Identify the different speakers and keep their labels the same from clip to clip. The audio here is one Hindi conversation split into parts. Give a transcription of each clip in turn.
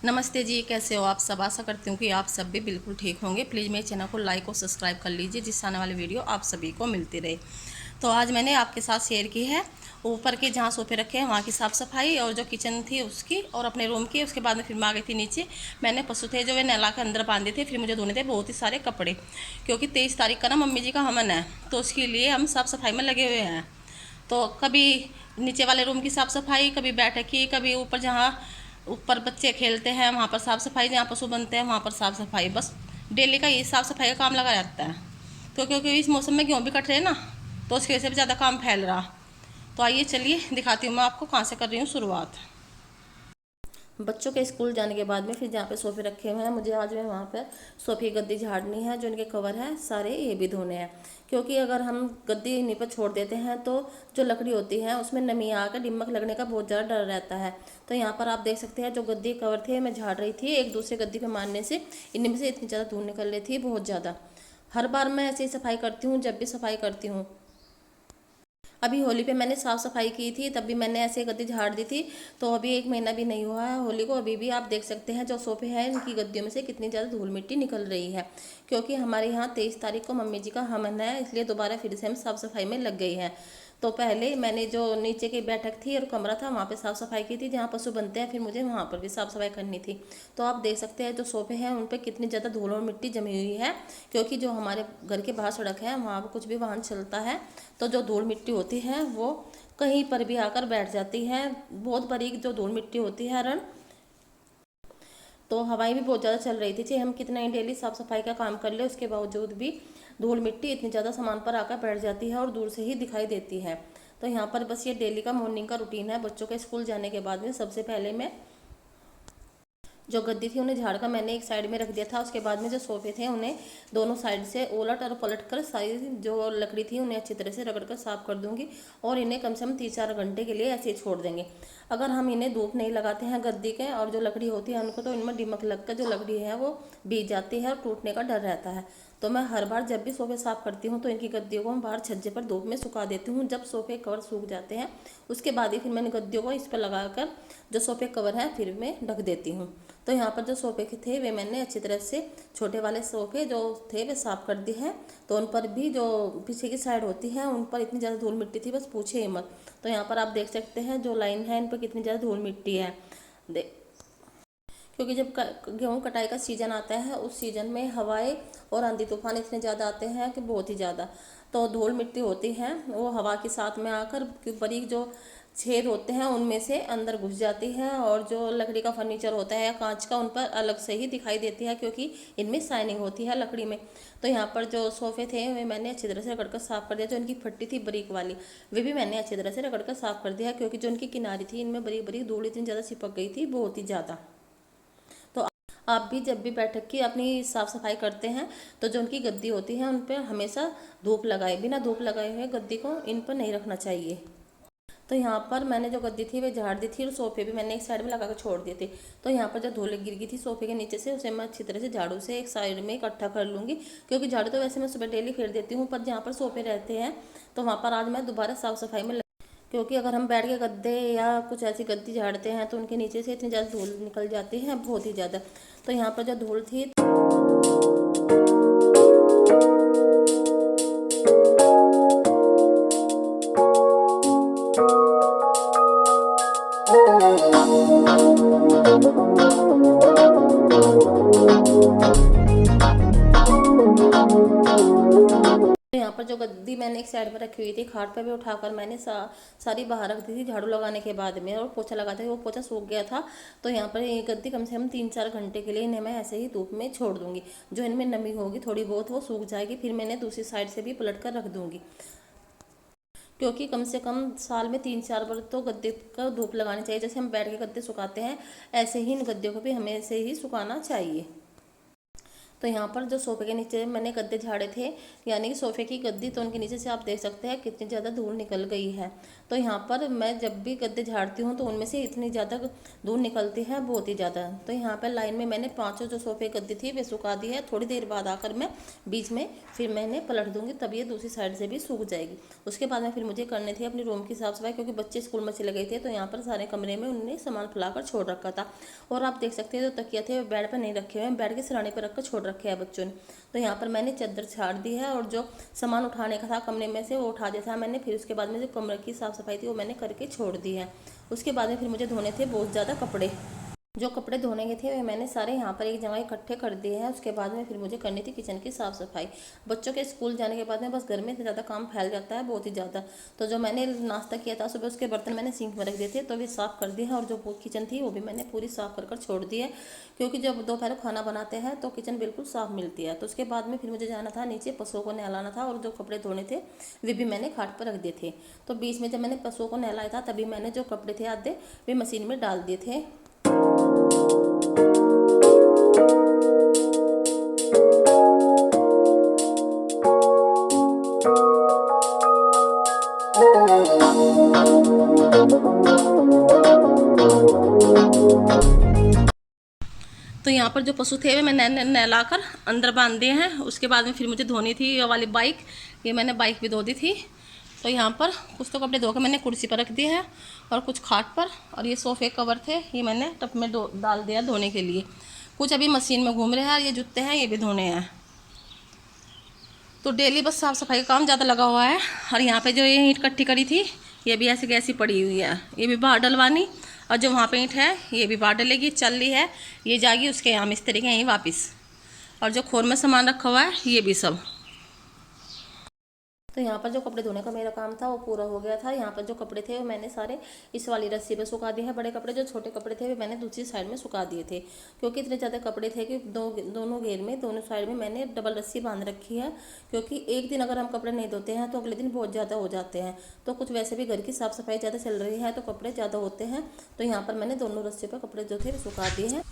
Speaker 1: नमस्ते जी, कैसे हो आप सब। आशा करती हूँ कि आप सब भी बिल्कुल ठीक होंगे। प्लीज़ मेरे चैनल को लाइक और सब्सक्राइब कर लीजिए, जिससे आने वाली वीडियो आप सभी को मिलती रहे। तो आज मैंने आपके साथ शेयर की है ऊपर के जहाँ सोफे रखे हैं वहाँ की साफ़ सफाई, और जो किचन थी उसकी, और अपने रूम की। उसके बाद में फिर मैं आ गई थी नीचे। मैंने पशु थे जो वे नहला के अंदर बांधे थे, फिर मुझे धोने थे बहुत ही सारे कपड़े, क्योंकि 23 तारीख का ना मम्मी जी का हवन है, तो उसके लिए हम साफ़ सफाई में लगे हुए हैं। तो कभी नीचे वाले रूम की साफ़ सफाई, कभी बैठक की, कभी ऊपर जहाँ ऊपर बच्चे खेलते हैं वहाँ पर साफ़ सफाई, जहाँ पशु बनते हैं वहाँ पर साफ़ सफाई। बस डेली का ये साफ़ सफाई का काम लगा रहता है। तो क्योंकि इस मौसम में गेहूँ भी कट रहे हैं ना, तो उसकी वजह से भी ज़्यादा काम फैल रहा। तो आइए चलिए दिखाती हूँ मैं आपको कहाँ से कर रही हूँ शुरुआत। बच्चों के स्कूल जाने के बाद में फिर जहाँ पे सोफ़े रखे हुए हैं, मुझे आज में वहाँ पर सोफ़े की गद्दी झाड़नी है। जो इनके कवर हैं सारे ये भी धोने हैं, क्योंकि अगर हम गद्दी इन्हीं पर छोड़ देते हैं तो जो लकड़ी होती है उसमें नमी आकर दिमक लगने का बहुत ज़्यादा डर रहता है। तो यहाँ पर आप देख सकते हैं जो गद्दी कवर थे मैं झाड़ रही थी, एक दूसरे गद्दी पे मारने से इनमें से इतनी ज़्यादा धूल निकल रही थी, बहुत ज़्यादा। हर बार मैं ऐसे ही सफाई करती हूँ जब भी सफाई करती हूँ। अभी होली पे मैंने साफ़ सफाई की थी, तब भी मैंने ऐसे गद्दी झाड़ दी थी। तो अभी एक महीना भी नहीं हुआ है होली को, अभी भी आप देख सकते हैं जो सोफे हैं इनकी गद्दियों में से कितनी ज़्यादा धूल मिट्टी निकल रही है। क्योंकि हमारे यहाँ 23 तारीख को मम्मी जी का हवन है, इसलिए दोबारा फिर से हम साफ़ सफाई में लग गई हैं। तो पहले मैंने जो नीचे की बैठक थी और कमरा था वहाँ पे साफ़ सफाई की थी, जहाँ पशु बनते हैं, फिर मुझे वहाँ पर भी साफ़ सफाई करनी थी। तो आप देख सकते हैं जो सोफे हैं उन पर कितनी ज़्यादा धूल और मिट्टी जमी हुई है, क्योंकि जो हमारे घर के बाहर सड़क है वहाँ पर कुछ भी वाहन चलता है तो जो धूल मिट्टी होती है वो कहीं पर भी आकर बैठ जाती है। बहुत बारीक जो धूल मिट्टी होती है रण, तो हवाएं भी बहुत ज़्यादा चल रही थी। चाहे हम कितना ही डेली साफ़ सफाई का काम कर ले, उसके बावजूद भी धूल मिट्टी इतनी ज़्यादा सामान पर आकर बैठ जाती है और दूर से ही दिखाई देती है। तो यहाँ पर बस ये डेली का मॉर्निंग का रूटीन है। बच्चों के स्कूल जाने के बाद में सबसे पहले मैं जो गद्दी थी उन्हें झाड़ कर मैंने एक साइड में रख दिया था। उसके बाद में जो सोफे थे उन्हें दोनों साइड से उलट और पलट कर सारी जो लकड़ी थी उन्हें अच्छी तरह से रगड़ कर साफ कर दूंगी, और इन्हें कम से कम 3-4 घंटे के लिए ऐसे ही छोड़ देंगे। अगर हम इन्हें धूप नहीं लगाते हैं गद्दी के और जो लकड़ी होती है उनको, तो इनमें दीमक लगकर जो लकड़ी है वो भीग जाती है और टूटने का डर रहता है। तो मैं हर बार जब भी सोफे साफ करती हूँ तो इनकी गद्दियों को मैं बाहर छज्जे पर धूप में सुखा देती हूँ। जब सोफे कवर सूख जाते हैं उसके बाद ही फिर मैंने गद्दियों को इस पर लगाकर जो सोफे कवर है फिर मैं ढक देती हूँ। तो यहाँ पर जो सोफे के थे वे मैंने अच्छी तरह से, छोटे वाले सोफे जो थे वे साफ़ कर दिए हैं। तो उन पर भी जो पीछे की साइड होती है उन पर इतनी ज़्यादा धूल मिट्टी थी, बस पूछे ही मत। तो यहाँ पर आप देख सकते हैं जो लाइन है इन पर कितनी ज़्यादा धूल मिट्टी है। क्योंकि जब गेहूँ कटाई का सीज़न आता है उस सीज़न में हवाएं और आंधी तूफान इतने ज़्यादा आते हैं कि बहुत ही ज़्यादा, तो धूल मिट्टी होती है वो हवा के साथ में आकर बारीक जो छेद होते हैं उनमें से अंदर घुस जाती है, और जो लकड़ी का फर्नीचर होता है या कांच का उन पर अलग से ही दिखाई देती है, क्योंकि इनमें शाइनिंग होती है लकड़ी में। तो यहाँ पर जो सोफे थे वे मैंने अच्छी तरह से रगड़ कर साफ़ कर दिया। जो इनकी फट्टी थी बरीक वाली वे भी मैंने अच्छी तरह से रगड़ कर साफ़ कर दिया, क्योंकि जो इनकी किनारी थी इनमें बरीक बरीक धूल इतनी ज़्यादा चिपक गई थी, बहुत ही ज़्यादा। तो आप भी जब भी बैठक की अपनी साफ़ सफाई करते हैं तो जो उनकी गद्दी होती है उन पर हमेशा धूप लगाए, बिना धूप लगाए हुए गद्दी को इन पर नहीं रखना चाहिए। तो यहाँ पर मैंने जो गद्दी थी वे झाड़ दी थी और सोफे भी मैंने एक साइड में लगा कर छोड़ दिए थे। तो यहाँ पर जो धूल गिर गई थी सोफे के नीचे से उसे मैं अच्छी तरह से झाड़ू से एक साइड में इकट्ठा कर लूँगी, क्योंकि झाड़ू तो वैसे मैं सुबह डेली फेर देती हूँ, पर जहाँ पर सोफे रहते हैं तो वहाँ पर आज मैं दोबारा साफ़ सफाई में क्योंकि अगर हम बैठ के गद्दे या कुछ ऐसी गद्दी झाड़ते हैं तो उनके नीचे से इतनी ज़्यादा धूल निकल जाती है, बहुत ही ज़्यादा। तो यहाँ पर जो धूल थी तो यहाँ पर जो गद्दी मैंने एक साइड में रखी हुई थी खाट पर भी उठाकर मैंने सारी बाहर रख दी थी झाड़ू लगाने के बाद में, और पोछा लगाते हुए वो पोछा सूख गया था। तो यहाँ पर ये गद्दी कम से कम 3-4 घंटे के लिए इन्हें मैं ऐसे ही धूप में छोड़ दूंगी। जो इनमें नमी होगी थोड़ी बहुत वो सूख जाएगी, फिर मैंने दूसरी साइड से भी पलट कर रख दूंगी। क्योंकि कम से कम साल में 3-4 बार तो गद्दे का धूप लगानी चाहिए। जैसे हम बैठ के गद्दे सुखाते हैं ऐसे ही इन गद्दों को भी हमें ऐसे ही सुखाना चाहिए। तो यहाँ पर जो सोफ़े के नीचे मैंने गद्दे झाड़े थे, यानी कि सोफ़े की गद्दी, तो उनके नीचे से आप देख सकते हैं कितनी ज़्यादा धूल निकल गई है। तो यहाँ पर मैं जब भी गद्दे झाड़ती हूँ तो उनमें से इतनी ज़्यादा धूल निकलती है, बहुत ही ज़्यादा। तो यहाँ पर लाइन में मैंने पाँचों जो सोफ़े गद्दी थी वे सुखा दी है। थोड़ी देर बाद आकर मैं बीच में फिर मैंने पलट दूँगी, तब ये दूसरी साइड से भी सूख जाएगी। उसके बाद में फिर मुझे करनी थी अपनी रूम की साफ़ सफाई, क्योंकि बच्चे स्कूल में चले गए थे तो यहाँ पर सारे कमरे में उन्होंने सामान फैलाकर छोड़ रखा था। और आप देख सकते हैं जो तकिया थे वो बेड पर नहीं रखे हुए हैं, बेड के सिरहाने पर रखकर छोड़ रखे हैं बच्चों ने। तो यहाँ पर मैंने चादर झाड़ दी है और जो सामान उठाने का था कमरे में से वो उठा दिया था मैंने। फिर उसके बाद में जो कमरे की साफ़ सफाई थी वो मैंने करके छोड़ दी है। उसके बाद में फिर मुझे धोने थे बहुत ज़्यादा कपड़े। जो कपड़े धोने के थे वे मैंने सारे यहाँ पर एक जगह इकट्ठे कर दिए हैं। उसके बाद में फिर मुझे करनी थी किचन की साफ़ सफाई। बच्चों के स्कूल जाने के बाद में बस घर में ज़्यादा काम फैल जाता है, बहुत ही ज़्यादा। तो जो मैंने नाश्ता किया था सुबह, उसके बर्तन मैंने सिंक में रख दिए थे तो वे साफ़ कर दिए हैं। और जो किचन थी वो भी मैंने पूरी साफ़ कर छोड़ दी है, क्योंकि जब दोपहर को खाना बनाते हैं तो किचन बिल्कुल साफ़ मिलती है। तो उसके बाद में फिर मुझे जाना था नीचे, पशुओं को नहलाना था और जो कपड़े धोने थे वे भी मैंने खाट पर रख दिए थे। तो बीच में जब मैंने पशुओं को नहलाया था तभी मैंने जो कपड़े थे आधे वे मशीन में डाल दिए थे। तो यहाँ पर जो पशु थे वे मैंने नहलाकर अंदर बांध दिए हैं। उसके बाद में फिर मुझे धोनी थी ये वाली बाइक, ये मैंने बाइक भी धो दी थी। तो यहाँ पर कुछ तो कपड़े धोकर मैंने कुर्सी पर रख दिए हैं और कुछ खाट पर। और ये सोफ़े कवर थे ये मैंने टब में डाल दिया धोने के लिए। कुछ अभी मशीन में घूम रहे हैं और ये जूते हैं ये भी धोने हैं। तो डेली बस साफ़ सफाई का काम ज़्यादा लगा हुआ है। और यहाँ पे जो ये ईंट इकट्ठी करी थी ये भी ऐसी कैसी पड़ी हुई है, ये भी बाहर डलवानी। और जो वहाँ पे ईंट है ये भी बाहर डलेगी, चल रही है, ये जाएगी उसके यहाँ मिस्त्री के यहीं वापस। और जो खोर में सामान रखा हुआ है ये भी सब। तो यहाँ पर जो कपड़े धोने का मेरा काम था वो पूरा हो गया था। यहाँ पर जो कपड़े थे वो मैंने सारे इस वाली रस्सी पे सुखा दिए हैं। बड़े कपड़े, जो छोटे कपड़े थे वो मैंने दूसरी साइड में सुखा दिए थे, क्योंकि इतने ज़्यादा कपड़े थे कि दोनों घेर में, दोनों साइड में मैंने डबल रस्सी बांध रखी है। क्योंकि एक दिन अगर हम कपड़े नहीं धोते हैं तो अगले दिन बहुत ज़्यादा हो जाते हैं। तो कुछ वैसे भी घर की साफ़ सफाई ज़्यादा चल रही है तो कपड़े ज़्यादा होते हैं। तो यहाँ पर मैंने दोनों रस्सी पर कपड़े जो थे वो सुखा दिए हैं।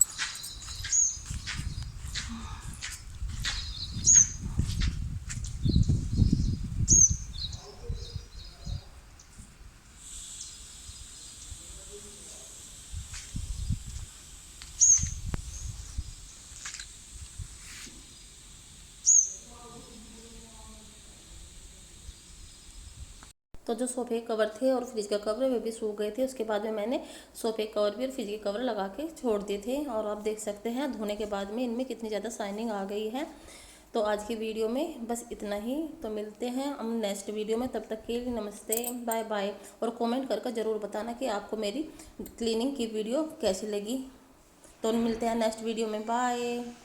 Speaker 1: तो जो सोफ़े के कवर थे और फ्रिज का कवर वे भी सूख गए थे। उसके बाद में मैंने सोफ़े के कवर भी और फ्रिज के कवर लगा के छोड़ दिए थे। और आप देख सकते हैं धोने के बाद में इनमें कितनी ज़्यादा शाइनिंग आ गई है। तो आज की वीडियो में बस इतना ही। तो मिलते हैं हम नेक्स्ट वीडियो में, तब तक के लिए नमस्ते, बाय बाय। और कमेंट करके ज़रूर बताना कि आपको मेरी क्लीनिंग की वीडियो कैसी लगी। तो मिलते हैं नेक्स्ट वीडियो में, बाय।